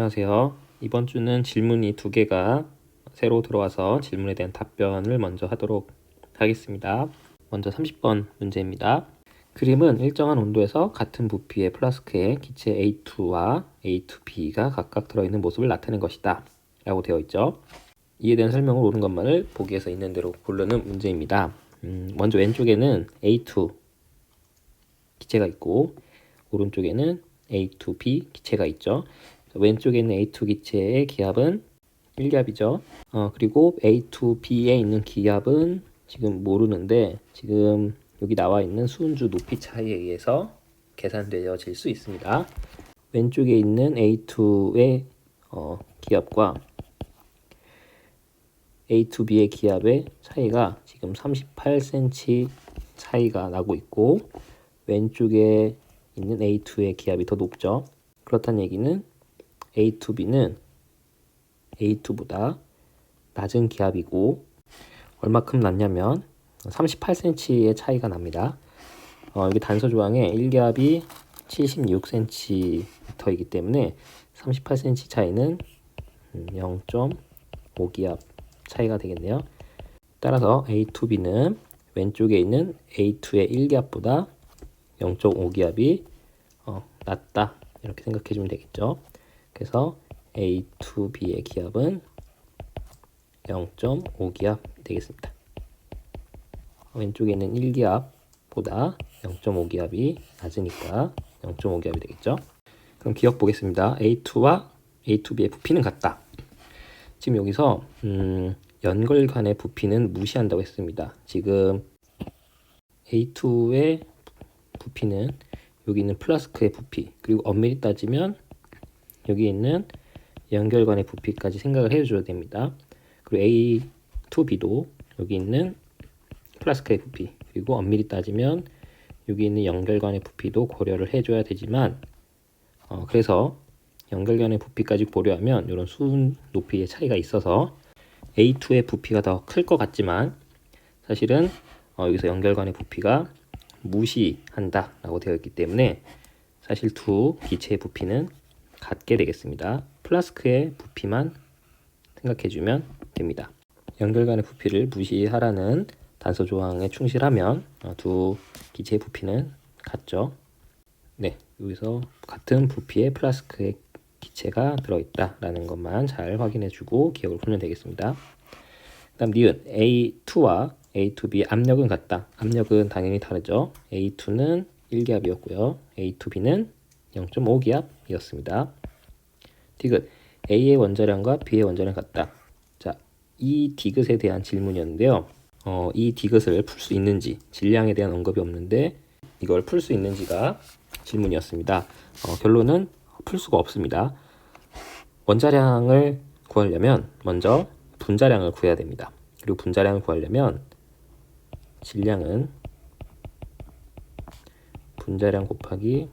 안녕하세요. 이번 주는 질문이 두 개가 새로 들어와서 질문에 대한 답변을 먼저 하도록 하겠습니다. 먼저 30번 문제입니다. 그림은 일정한 온도에서 같은 부피의 플라스크에 기체 A2와 A2B가 각각 들어있는 모습을 나타낸 것이다 라고 되어 있죠. 이에 대한 설명을 옳은 것만을 보기에서 있는 대로 고르는 문제입니다. 먼저 왼쪽에는 A2 기체가 있고 오른쪽에는 A2B 기체가 있죠. 왼쪽에 있는 A2 기체의 기압은 1기압이죠. 그리고 A2B에 있는 기압은 지금 모르는데 지금 여기 나와 있는 수은주 높이 차이에 의해서 계산되어질 수 있습니다. 왼쪽에 있는 A2의 기압과 A2B의 기압의 차이가 지금 38cm 차이가 나고 있고 왼쪽에 있는 A2의 기압이 더 높죠. 그렇다는 얘기는 A2B는 A2보다 낮은 기압이고 얼마큼 낮냐면 38cm의 차이가 납니다. 여기 단서 조항에 1기압이 76cm이기 때문에 38cm 차이는 0.5기압 차이가 되겠네요. 따라서 A2B는 왼쪽에 있는 A2의 1기압보다 0.5기압이 낮다 이렇게 생각해 주면 되겠죠. 그래서 A2B의 기압은 0.5기압 되겠습니다. 왼쪽에 있는 1기압보다 0.5기압이 낮으니까 0.5기압이 되겠죠. 그럼 기억 보겠습니다. A2와 A2B의 부피는 같다. 지금 여기서 연결관의 부피는 무시한다고 했습니다. 지금 A2의 부피는 여기 있는 플라스크의 부피 그리고 엄밀히 따지면 여기 있는 연결관의 부피까지 생각을 해줘야 됩니다. 그리고 A2B도 여기 있는 플라스크의 부피 그리고 엄밀히 따지면 여기 있는 연결관의 부피도 고려를 해줘야 되지만 그래서 연결관의 부피까지 고려하면 이런 수은 높이의 차이가 있어서 A2의 부피가 더 클 것 같지만 사실은 여기서 연결관의 부피가 무시한다 라고 되어 있기 때문에 사실 두 기체의 부피는 같게 되겠습니다. 플라스크의 부피만 생각해주면 됩니다. 연결관의 부피를 무시하라는 단서 조항에 충실하면 두 기체의 부피는 같죠. 네, 여기서 같은 부피의 플라스크의 기체가 들어있다라는 것만 잘 확인해주고 기억을 풀면 되겠습니다. 다음 니은 A2와 A2B 압력은 같다. 압력은 당연히 다르죠. A2는 1기압이었고요. A2B는 0.5기압이었습니다. 디귿 A의 원자량과 B의 원자량 같다. 자, 이 디귿에 대한 질문이었는데요. 이 디귿을 풀 수 있는지 질량에 대한 언급이 없는데 이걸 풀 수 있는지가 질문이었습니다. 결론은 풀 수가 없습니다. 원자량을 구하려면 먼저 분자량을 구해야 됩니다. 그리고 분자량을 구하려면 질량은 분자량 곱하기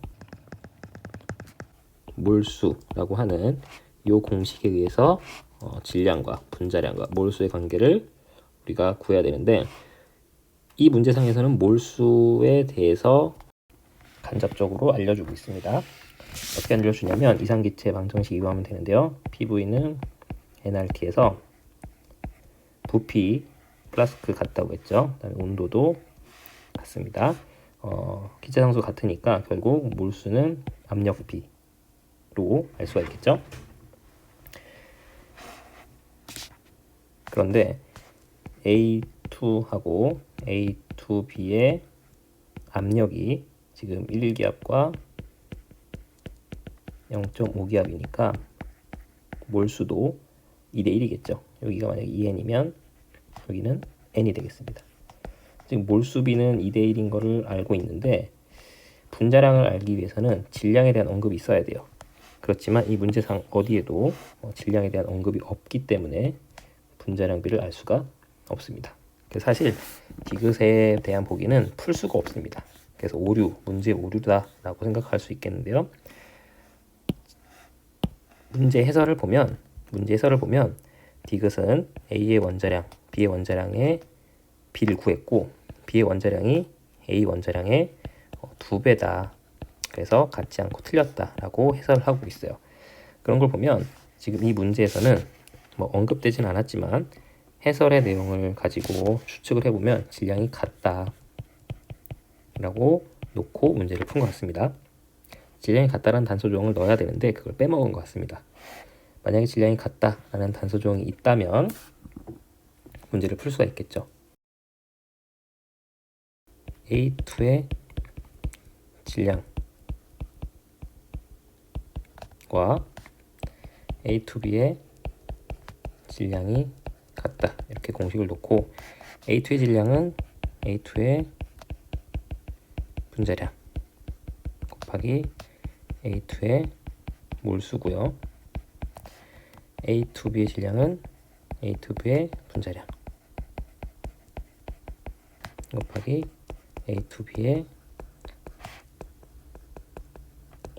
몰수라고 하는 이 공식에 의해서 질량과 분자량과 몰수의 관계를 우리가 구해야 되는데 이 문제상에서는 몰수에 대해서 간접적으로 알려주고 있습니다. 어떻게 알려주냐면 이상기체 방정식 이용하면 되는데요. PV는 nRT에서 부피 플라스크 같다고 했죠. 그다음에 온도도 같습니다. 기체 상수 같으니까 결국 몰수는 압력 부피로 알 수가 있겠죠. 그런데 A2하고 A2B의 압력이 지금 1기압과 0.5기압이니까 몰수도 2대1이겠죠. 여기가 만약에 2N이면 여기는 N이 되겠습니다. 지금 몰수비는 2대1인 거를 알고 있는데 분자량을 알기 위해서는 질량에 대한 언급이 있어야 돼요. 그렇지만 이 문제상 어디에도 질량에 대한 언급이 없기 때문에 분자량비를 알 수가 없습니다. 그래서 사실 디귿에 대한 보기는 풀 수가 없습니다. 그래서 오류, 문제 오류다라고 생각할 수 있겠는데요. 문제 해설을 보면 디귿은 A의 원자량, B의 원자량의 B를 구했고 B의 원자량이 A 원자량의 2배다. 그래서 같지 않고 틀렸다라고 해설을 하고 있어요. 그런 걸 보면 지금 이 문제에서는 뭐 언급되진 않았지만 해설의 내용을 가지고 추측을 해보면 질량이 같다 라고 놓고 문제를 푼 것 같습니다. 질량이 같다라는 단서 조항을 넣어야 되는데 그걸 빼먹은 것 같습니다. 만약에 질량이 같다라는 단서 조항이 있다면 문제를 풀 수가 있겠죠. A2의 질량과 A2B의 질량이 같다 이렇게 공식을 놓고 A2의 질량은 A2의 분자량 곱하기 A2의 몰수고요. A2B의 질량은 A2B의 분자량 곱하기 A2B의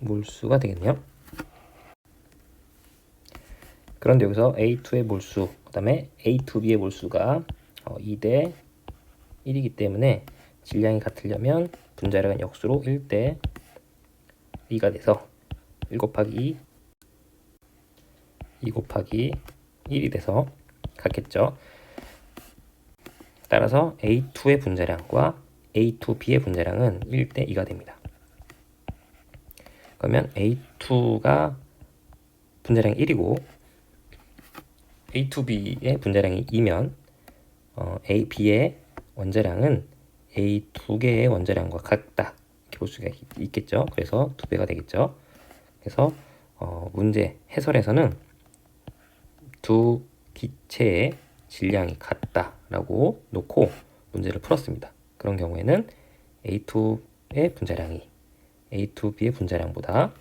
몰수가 되겠네요. 그런데 여기서 A2의 몰수, 그 다음에 A2B의 몰수가 2대 1이기 때문에 질량이 같으려면 분자량은 역수로 1대 2가 돼서 1 곱하기 2 곱하기 1이 돼서 같겠죠. 따라서 A2의 분자량과 A2B의 분자량은 1대 2가 됩니다. 그러면 A2가 분자량이 1이고 A2B의 분자량이 2면 B의 원자량은 A2개의 원자량과 같다 이렇게 볼 수가 있겠죠. 그래서 2배가 되겠죠. 그래서 문제 해설에서는 두 기체의 질량이 같다라고 놓고 문제를 풀었습니다. 그런 경우에는 A2의 분자량이 A2B의 분자량보다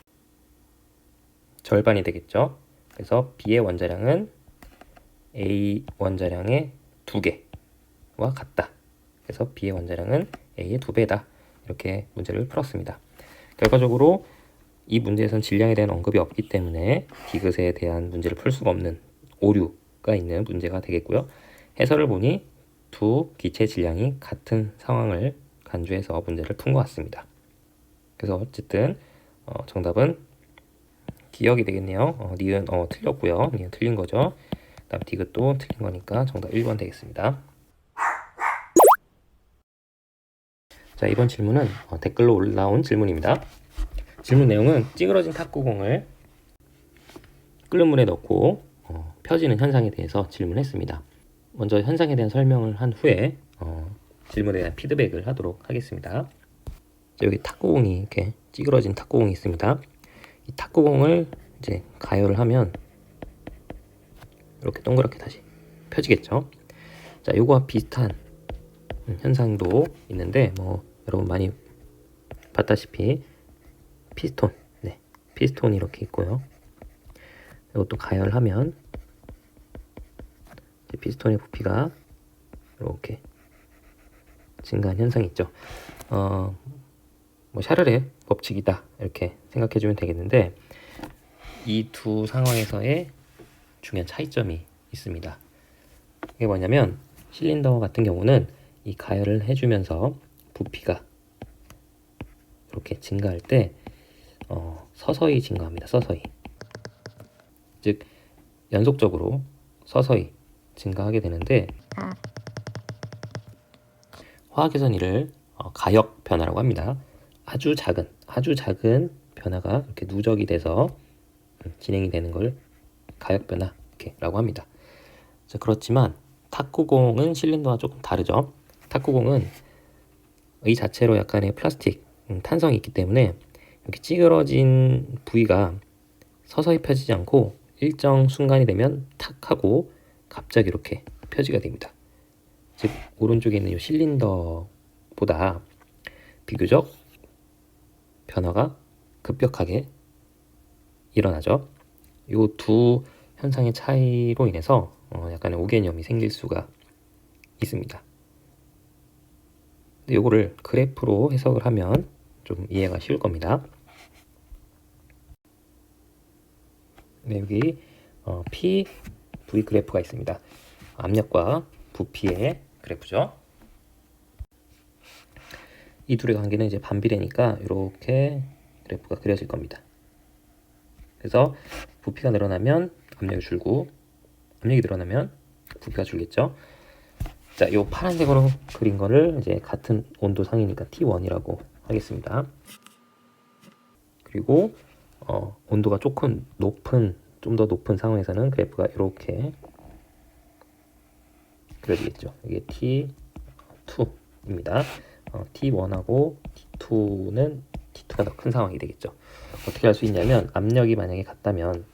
절반이 되겠죠. 그래서 B의 원자량은 A 원자량의 2개와 같다. 그래서 B의 원자량은 A의 2배다. 이렇게 문제를 풀었습니다. 결과적으로 이 문제에서는 질량에 대한 언급이 없기 때문에 디귿에 대한 문제를 풀 수가 없는 오류가 있는 문제가 되겠고요. 해설을 보니 두 기체 질량이 같은 상황을 간주해서 문제를 푼 것 같습니다. 그래서 어쨌든 정답은 기억이 되겠네요. 니은 틀렸고요. 니은 틀린 거죠. 그다음 디귿도 틀린 거니까 정답 1번 되겠습니다. 자, 이번 질문은 댓글로 올라온 질문입니다. 질문 내용은 찌그러진 탁구공을 끓는 물에 넣고 펴지는 현상에 대해서 질문했습니다. 먼저 현상에 대한 설명을 한 후에 질문에 대한 피드백을 하도록 하겠습니다. 자, 여기 탁구공이 이렇게 찌그러진 탁구공이 있습니다. 이 탁구공을 이제 가열을 하면 이렇게 동그랗게 다시 펴지겠죠. 자, 요거와 비슷한 현상도 있는데 여러분 많이 봤다시피 피스톤, 피스톤이 이렇게 있고요. 이것도 가열하면 피스톤의 부피가 이렇게 증가한 현상이 있죠. 샤를의 법칙이다 이렇게 생각해주면 되겠는데 이 두 상황에서의 중요한 차이점이 있습니다. 이게 뭐냐면 실린더 같은 경우는 이 가열을 해주면서 부피가 이렇게 증가할 때 서서히 증가합니다. 서서히. 즉 연속적으로 서서히 증가하게 되는데 화학에서는 이를 가역 변화라고 합니다. 아주 작은 변화가 이렇게 누적이 돼서 진행이 되는 걸 가역 변화 라고 합니다. 자, 그렇지만 탁구공은 실린더와 조금 다르죠. 탁구공은 이 자체로 약간의 플라스틱 탄성이 있기 때문에 이렇게 찌그러진 부위가 서서히 펴지지 않고 일정 순간이 되면 탁 하고 갑자기 이렇게 펴지게 됩니다. 즉 오른쪽에 있는 이 실린더보다 비교적 변화가 급격하게 일어나죠. 이 두 현상의 차이로 인해서 약간의 오개념이 생길 수가 있습니다. 근데 이거를 그래프로 해석을 하면 좀 이해가 쉬울 겁니다. 네, 여기 P, V 그래프가 있습니다. 압력과 부피의 그래프죠. 이 둘의 관계는 이제 반비례니까 이렇게 그래프가 그려질 겁니다. 그래서 부피가 늘어나면 압력이 줄고 압력이 늘어나면 부피가 줄겠죠. 자, 요 파란색으로 그린 거를 이제 같은 온도 상이니까 T1이라고 하겠습니다. 그리고 온도가 조금 높은, 좀 더 높은 상황에서는 그래프가 이렇게 그려지겠죠. 이게 T2입니다. T1하고 T2가 더 큰 상황이 되겠죠. 어떻게 할 수 있냐면 압력이 만약에 같다면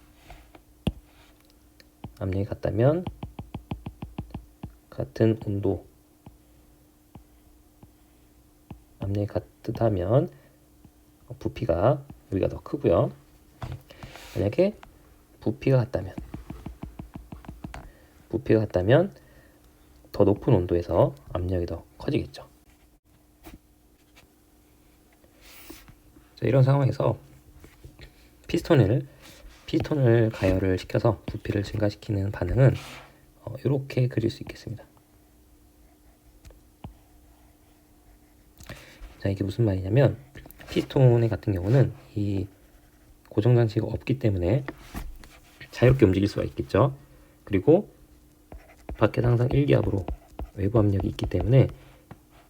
같은 온도, 압력이 같다면 부피가 여기가 더 크고요. 만약에 부피가 같다면 더 높은 온도에서 압력이 더 커지겠죠. 자, 이런 상황에서 피스톤을 가열을 시켜서 부피를 증가시키는 반응은 이렇게 그릴 수 있겠습니다. 자, 이게 무슨 말이냐면 피스톤의 같은 경우는 이 고정 장치가 없기 때문에 자유롭게 움직일 수가 있겠죠. 그리고 밖에 항상 1기압으로 외부 압력이 있기 때문에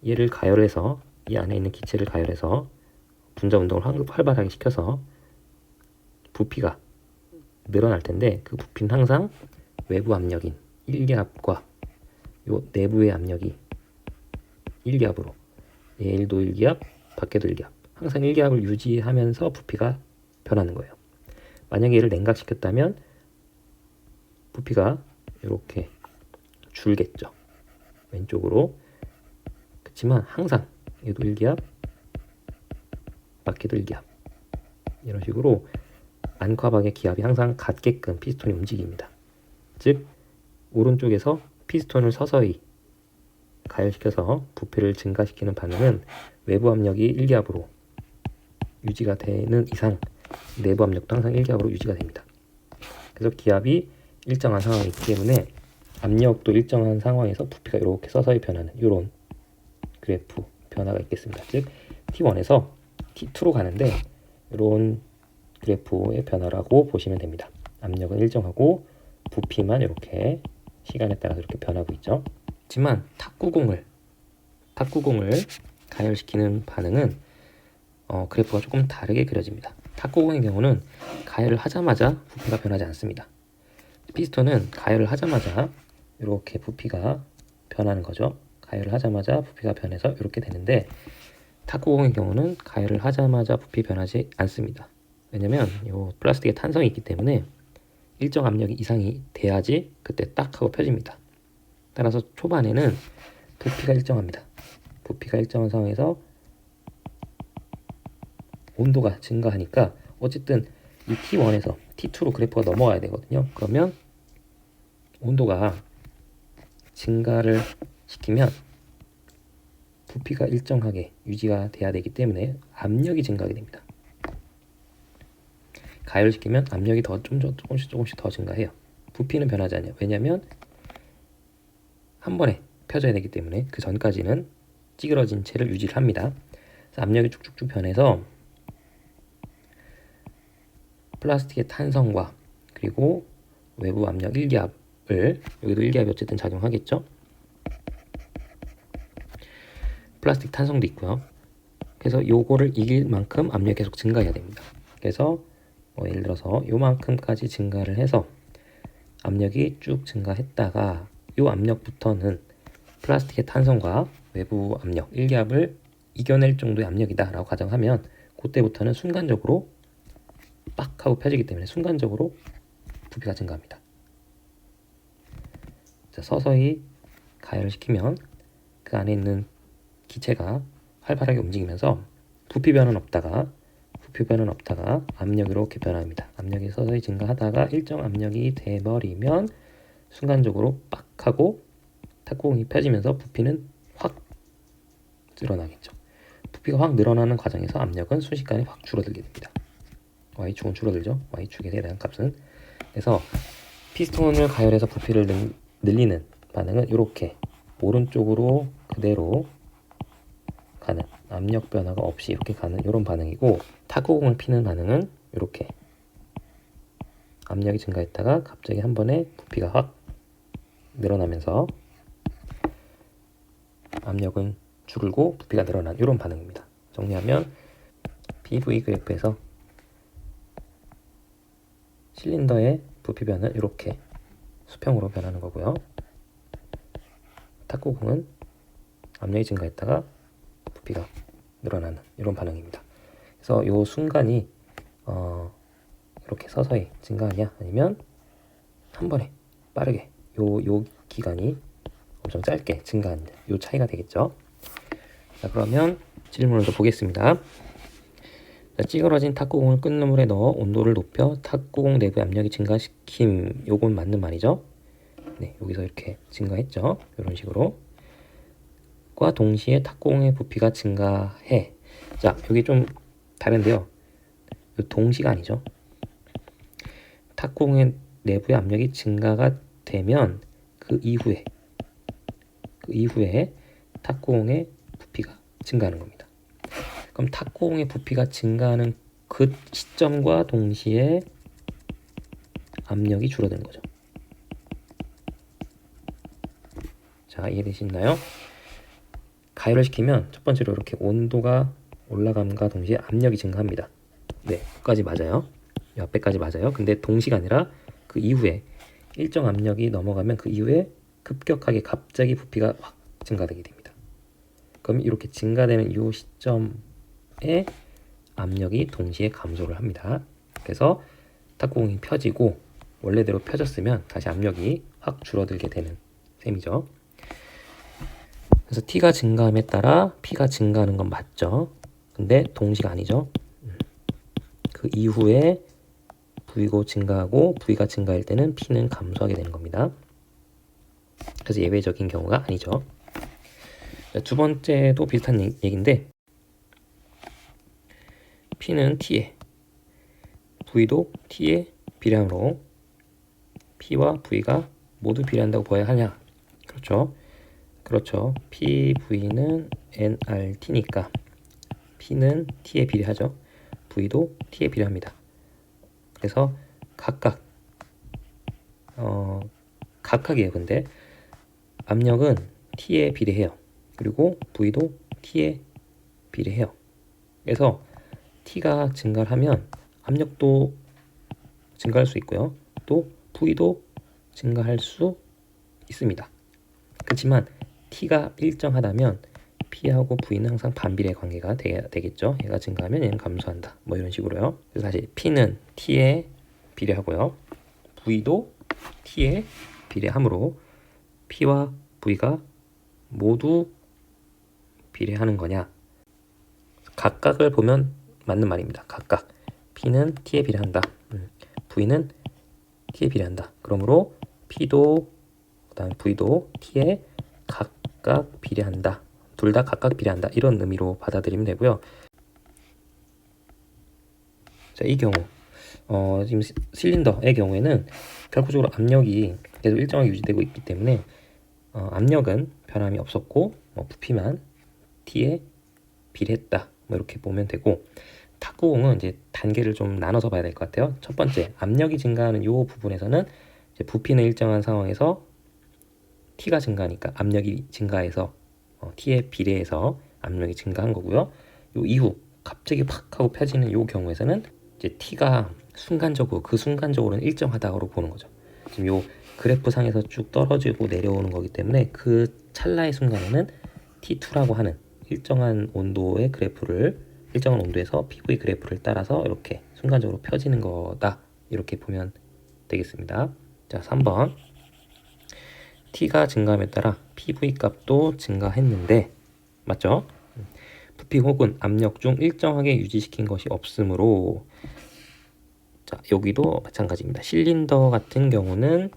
얘를 가열해서 이 안에 있는 기체를 가열해서 분자 운동을 활발하게 시켜서 부피가 늘어날 텐데 그 부피는 항상 외부 압력인 1기압과 요 내부의 압력이 1기압으로 얘도 1기압, 밖에도 1기압 항상 1기압을 유지하면서 부피가 변하는 거예요. 만약에 얘를 냉각시켰다면 부피가 이렇게 줄겠죠. 왼쪽으로. 그렇지만 항상 얘도 1기압, 밖에도 1기압 이런 식으로 안과 밖의 기압이 항상 같게끔 피스톤이 움직입니다. 즉 오른쪽에서 피스톤을 서서히 가열시켜서 부피를 증가시키는 반응은 외부 압력이 1기압으로 유지가 되는 이상 내부 압력도 항상 1기압으로 유지가 됩니다. 그래서 기압이 일정한 상황이 있기 때문에 압력도 일정한 상황에서 부피가 이렇게 서서히 변하는 이런 그래프 변화가 있겠습니다. 즉 T1에서 T2로 가는데 이런 그래프의 변화라고 보시면 됩니다. 압력은 일정하고 부피만 이렇게 시간에 따라서 이렇게 변하고 있죠. 하지만 탁구공을 가열시키는 반응은 그래프가 조금 다르게 그려집니다. 탁구공의 경우는 가열을 하자마자 부피가 변하지 않습니다. 피스톤은 가열을 하자마자 이렇게 부피가 변하는 거죠. 가열을 하자마자 부피가 변해서 이렇게 되는데 탁구공의 경우는 가열을 하자마자 부피 변하지 않습니다. 왜냐면 이 플라스틱에 탄성이 있기 때문에 일정 압력 이상이 돼야지 그때 딱 하고 펴집니다. 따라서 초반에는 부피가 일정합니다. 부피가 일정한 상황에서 온도가 증가하니까 어쨌든 이 T1에서 T2로 그래프가 넘어가야 되거든요. 그러면 온도가 증가를 시키면 부피가 일정하게 유지가 돼야 되기 때문에 압력이 증가하게 됩니다. 가열시키면 압력이 조금씩 더 증가해요. 부피는 변하지 않아요. 왜냐하면 한 번에 펴져야 되기 때문에 그 전까지는 찌그러진 채를 유지를 합니다. 그래서 압력이 쭉쭉쭉 변해서 플라스틱의 탄성과 그리고 외부 압력 1기압을 여기도 1기압이 어쨌든 작용하겠죠. 플라스틱 탄성도 있고요. 그래서 요거를 이길 만큼 압력이 계속 증가해야 됩니다. 그래서 예를 들어서 요만큼까지 증가를 해서 압력이 쭉 증가했다가 요 압력부터는 플라스틱의 탄성과 외부 압력 1기압을 이겨낼 정도의 압력이다 라고 가정하면 그때부터는 순간적으로 빡 하고 펴지기 때문에 순간적으로 부피가 증가합니다. 자, 서서히 가열시키면 그 안에 있는 기체가 활발하게 움직이면서 부피 변화는 없다가 압력이 이렇게 변합니다. 압력이 서서히 증가하다가 일정 압력이 돼버리면 순간적으로 빡 하고 탁구공이 펴지면서 부피는 확 늘어나겠죠. 부피가 확 늘어나는 과정에서 압력은 순식간에 확 줄어들게 됩니다. Y축은 줄어들죠. Y축에 대한 값은. 그래서 피스톤을 가열해서 부피를 늘리는 반응은 이렇게 오른쪽으로 그대로 가는 압력 변화가 없이 이렇게 가는 이런 반응이고 탁구공을 피는 반응은 이렇게 압력이 증가했다가 갑자기 한 번에 부피가 확 늘어나면서 압력은 줄고 부피가 늘어난 이런 반응입니다. 정리하면 PV 그래프에서 실린더의 부피 변은 이렇게 수평으로 변하는 거고요. 탁구공은 압력이 증가했다가 부피가 늘어나는 이런 반응입니다. 그래서 이 순간이 이렇게 서서히 증가하냐 아니면 한 번에 빠르게 요 기간이 엄청 짧게 증가하는 요 차이가 되겠죠. 자, 그러면 질문을 더 보겠습니다. 자, 찌그러진 탁구공을 끓는 물에 넣어 온도를 높여 탁구공 내부 압력이 증가시킴. 요건 맞는 말이죠. 네, 여기서 이렇게 증가했죠. 이런 식으로. 과 동시에 탁구공의 부피가 증가해. 자, 여기 좀 다른데요. 요 동시가 아니죠. 탁구공의 내부의 압력이 증가가 되면 그 이후에 탁구공의 부피가 증가하는 겁니다. 그럼 탁구공의 부피가 증가하는 그 시점과 동시에 압력이 줄어드는 거죠. 자, 이해되시나요? 가열을 시키면 첫 번째로 이렇게 온도가 올라감과 동시에 압력이 증가합니다. 네, 여기까지 맞아요. 이 앞에까지 맞아요. 근데 동시가 아니라 그 이후에 일정 압력이 넘어가면 그 이후에 급격하게 갑자기 부피가 확 증가되게 됩니다. 그럼 이렇게 증가되는 이 시점에 압력이 동시에 감소를 합니다. 그래서 탁구공이 펴지고 원래대로 펴졌으면 다시 압력이 확 줄어들게 되는 셈이죠. 그래서 T가 증가함에 따라 P가 증가하는 건 맞죠. 근데 동시가 아니죠. 그 이후에 V고 증가하고 V가 증가할 때는 P는 감소하게 되는 겁니다. 그래서 예외적인 경우가 아니죠. 두 번째도 비슷한 얘기인데 P는 T에 V도 T에 비례하므로 P와 V가 모두 비례한다고 보아야 하냐? 그렇죠. PV는 nRT니까 P는 T에 비례하죠. V도 T에 비례합니다. 그래서 각각이에요. 근데 압력은 T에 비례해요. 그리고 V도 T에 비례해요. 그래서 T가 증가를 하면 압력도 증가할 수 있고요. 또 V도 증가할 수 있습니다. 그렇지만 T가 일정하다면 P하고 V는 항상 반비례 관계가 되겠죠. 얘가 증가하면 얘는 감소한다. 뭐 이런 식으로요. 그래서 사실 P는 T에 비례하고요. V도 T에 비례하므로 P와 V가 모두 비례하는 거냐? 각각을 보면 맞는 말입니다. 각각. P는 T에 비례한다. V는 T에 비례한다. 그러므로 P도 그다음 V도 T에 각각 비례한다. 둘 다 각각 비례한다. 이런 의미로 받아들이면 되고요. 자, 이 경우 지금 실린더의 경우에는 결과적으로 압력이 계속 일정하게 유지되고 있기 때문에 압력은 변함이 없었고 부피만 T에 비례했다. 뭐 이렇게 보면 되고 탁구공은 이제 단계를 좀 나눠서 봐야 될 것 같아요. 첫 번째, 압력이 증가하는 이 부분에서는 이제 부피는 일정한 상황에서 T가 증가하니까 압력이 증가해서 T에 비례해서 압력이 증가한 거고요. 요 이후 갑자기 팍 하고 펴지는 요 경우에서는 이제 T가 순간적으로는 일정하다고 보는 거죠. 지금 요 그래프 상에서 쭉 떨어지고 내려오는 거기 때문에 그 찰나의 순간에는 T2라고 하는 일정한 온도에서 PV 그래프를 따라서 이렇게 순간적으로 펴지는 거다. 이렇게 보면 되겠습니다. 자, 3번. T가 증가함에 따라 PV 값도 증가했는데 맞죠? 부피 혹은 압력 중 일정하게 유지시킨 것이 없으므로 자, 여기도 마찬가지입니다. 실린더 같은 경우는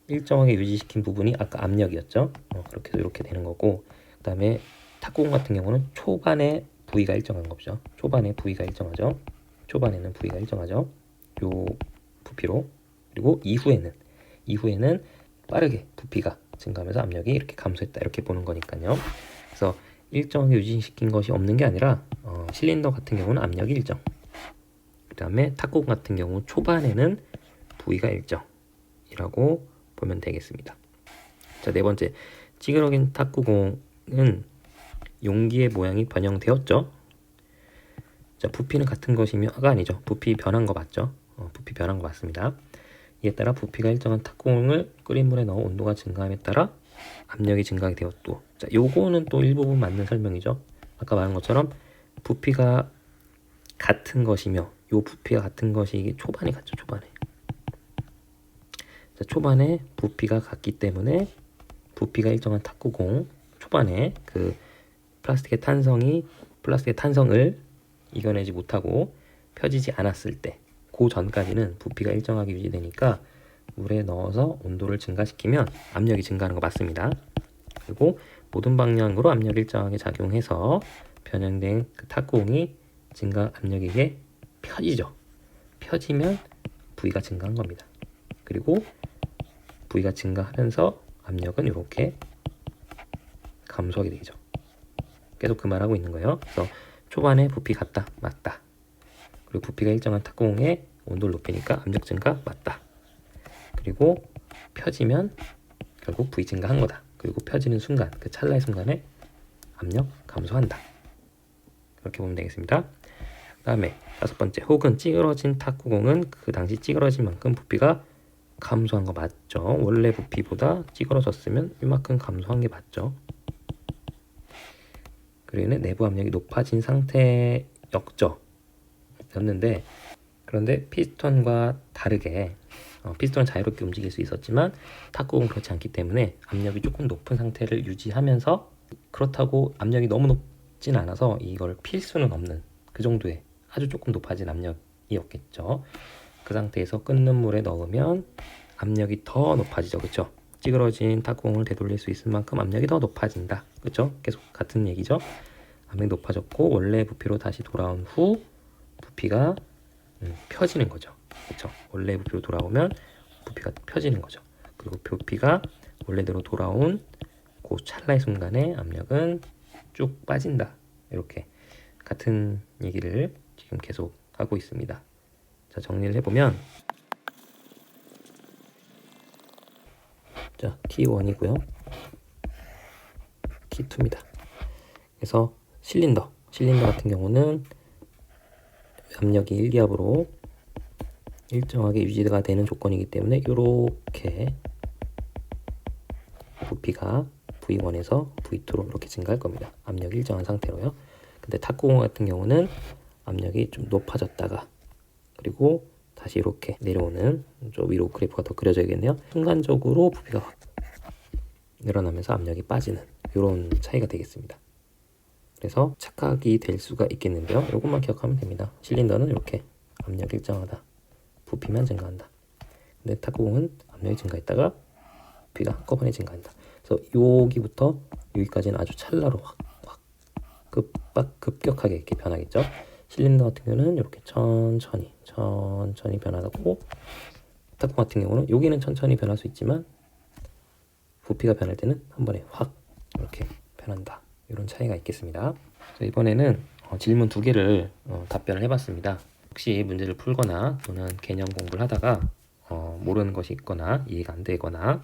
일정하게 유지시킨 부분이 아까 압력이었죠. 그렇게 해서 이렇게 되는 거고 그 다음에 탁구공 같은 경우는 초반에 V가 일정한 거죠. 초반에 V가 일정하죠. 초반에는 V가 일정하죠. 요 부피로. 그리고 이후에는 빠르게 부피가 증가하면서 압력이 이렇게 감소했다. 이렇게 보는 거니까요. 그래서 일정하게 유지시킨 것이 없는 게 아니라 실린더 같은 경우는 압력이 일정. 그 다음에 탁구공 같은 경우 초반에는 부위가 일정이라고 보면 되겠습니다. 자, 네 번째, 찌그러진 탁구공은 용기의 모양이 변형되었죠. 자, 부피는 같은 것이며가 아니죠. 부피 변한 거 맞죠? 부피 변한 거 맞습니다. 이에 따라 부피가 일정한 탁구공을 끓인 물에 넣어 온도가 증가함에 따라 압력이 증가하게 되었고, 자, 요거는 또 일부분 맞는 설명이죠. 아까 말한 것처럼 부피가 같은 것이며, 요 부피가 같은 것이 이게 초반에 같죠. 초반에. 자, 초반에 부피가 같기 때문에 부피가 일정한 탁구공 초반에 그 플라스틱의 탄성을 이겨내지 못하고 펴지지 않았을 때, 그 전까지는 부피가 일정하게 유지되니까 물에 넣어서 온도를 증가시키면 압력이 증가하는 거 맞습니다. 그리고 모든 방향으로 압력이 일정하게 작용해서 변형된 그 탁구공이 증가 압력에게 펴지죠. 펴지면 부위가 증가한 겁니다. 그리고 부위가 증가하면서 압력은 이렇게 감소하게 되죠. 계속 그 말하고 있는 거예요. 그래서 초반에 부피 같다, 맞다. 그리고 부피가 일정한 탁구공의 온도를 높이니까 압력 증가, 맞다. 그리고 펴지면 결국 부위 증가한 거다. 그리고 펴지는 순간, 그 찰나의 순간에 압력 감소한다. 그렇게 보면 되겠습니다. 그 다음에 다섯 번째, 혹은 찌그러진 탁구공은 그 당시 찌그러진 만큼 부피가 감소한 거 맞죠? 원래 부피보다 찌그러졌으면 이만큼 감소한 게 맞죠? 그리고 내부 압력이 높아진 상태였죠. 였는데, 그런데 피스톤과 다르게 피스톤은 자유롭게 움직일 수 있었지만 탁구공은 그렇지 않기 때문에 압력이 조금 높은 상태를 유지하면서, 그렇다고 압력이 너무 높진 않아서 이걸 필 수는 없는 그 정도의 아주 조금 높아진 압력이었겠죠. 그 상태에서 끓는 물에 넣으면 압력이 더 높아지죠. 그렇죠? 찌그러진 탁구공을 되돌릴 수 있을 만큼 압력이 더 높아진다. 그렇죠? 계속 같은 얘기죠. 압력이 높아졌고 원래 부피로 다시 돌아온 후 부피가 펴지는 거죠. 그렇죠? 원래 부피로 돌아오면 부피가 펴지는 거죠. 그리고 부피가 원래대로 돌아온 그 찰나의 순간에 압력은 쭉 빠진다. 이렇게 같은 얘기를 지금 계속 하고 있습니다. 자, 정리를 해보면, 자, T1이고요. T2입니다. 그래서 실린더 같은 경우는 압력이 1기압으로 일정하게 유지가 되는 조건이기 때문에 이렇게 부피가 V1에서 V2로 이렇게 증가할 겁니다. 압력이 일정한 상태로요. 근데 탁구공 같은 경우는 압력이 좀 높아졌다가 그리고 다시 이렇게 내려오는, 좀 위로 그래프가 더 그려져야겠네요. 순간적으로 부피가 확 늘어나면서 압력이 빠지는 이런 차이가 되겠습니다. 그래서 착각이 될 수가 있겠는데요. 이것만 기억하면 됩니다. 실린더는 이렇게 압력이 일정하다, 부피만 증가한다. 근데 탁구공은 압력이 증가했다가 부피가 한꺼번에 증가한다. 그래서 여기부터 여기까지는 아주 찰나로 확 급격하게 이렇게 변하겠죠. 실린더 같은 경우는 이렇게 천천히 변하고, 탁구 같은 경우는 여기는 천천히 변할 수 있지만 부피가 변할 때는 한 번에 확 이렇게 변한다. 이런 차이가 있겠습니다. 이번에는 질문 2개를 답변을 해봤습니다. 혹시 문제를 풀거나 또는 개념 공부를 하다가 모르는 것이 있거나 이해가 안 되거나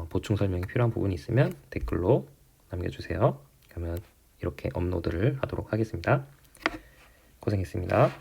보충 설명이 필요한 부분이 있으면 댓글로 남겨주세요. 그러면 이렇게 업로드를 하도록 하겠습니다. 고생했습니다.